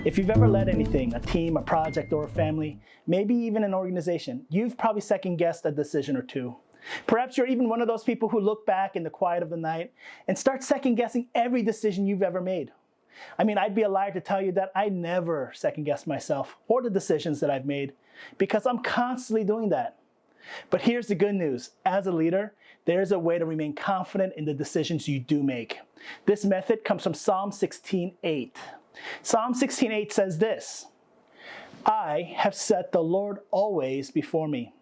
If you've ever led anything, a team, a project, or a family, maybe even an organization, you've probably second-guessed a decision or two. Perhaps you're even one of those people who look back in the quiet of the night and start second-guessing every decision you've ever made. I mean, I'd be a liar to tell you that I never second-guess myself or the decisions that I've made, because I'm constantly doing that. But here's the good news. As a leader, there's a way to remain confident in the decisions you do make. This method comes from Psalm 16:8. Psalm 16:8 says this: I have set the Lord always before me.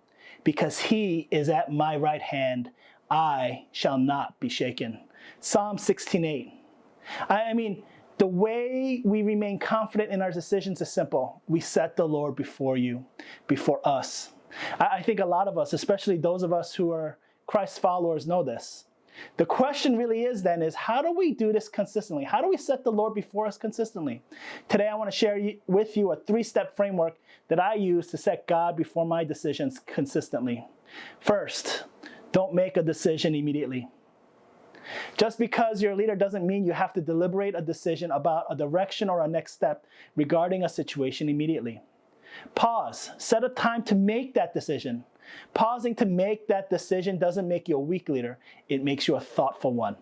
Because he is at my right hand, I shall not be shaken. Psalm 16:8. I mean, the way we remain confident in our decisions is simple. We set the Lord before you, before us. I think a lot of us, especially those of us who are Christ followers, know this. The question really is then is, how do we do this consistently? How do we set the Lord before us consistently? Today I want to share with you a 3-step framework that I use to set God before my decisions consistently. First, don't make a decision immediately. Just because you're a leader doesn't mean you have to deliberate a decision about a direction or a next step regarding a situation immediately. Pause. Set a time to make that decision. Pausing to make that decision doesn't make you a weak leader. It makes you a thoughtful one.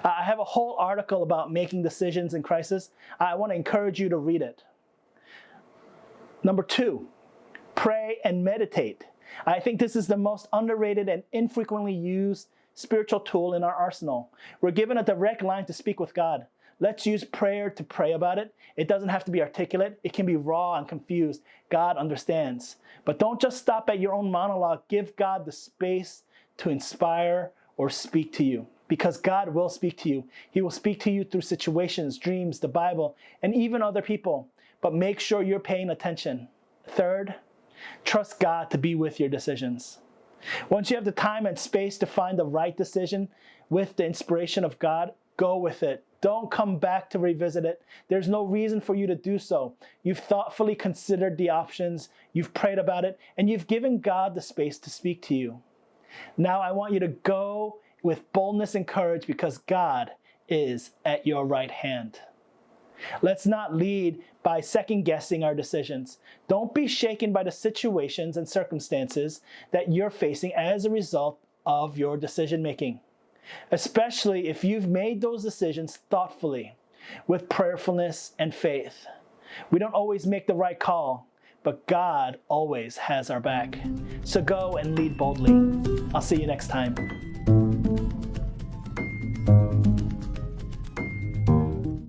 I have a whole article about making decisions in crisis. I want to encourage you to read it. Number 2, pray and meditate. I think this is the most underrated and infrequently used spiritual tool in our arsenal. We're given a direct line to speak with God. Let's use prayer to pray about it. It doesn't have to be articulate. It can be raw and confused. God understands. But don't just stop at your own monologue. Give God the space to inspire or speak to you, because God will speak to you. He will speak to you through situations, dreams, the Bible, and even other people. But make sure you're paying attention. Third, trust God to be with your decisions. Once you have the time and space to find the right decision with the inspiration of God, go with it. Don't come back to revisit it. There's no reason for you to do so. You've thoughtfully considered the options, you've prayed about it, and you've given God the space to speak to you. Now I want you to go with boldness and courage, because God is at your right hand. Let's not lead by second-guessing our decisions. Don't be shaken by the situations and circumstances that you're facing as a result of your decision-making, especially if you've made those decisions thoughtfully, with prayerfulness and faith. We don't always make the right call, but God always has our back. So go and lead boldly. I'll see you next time.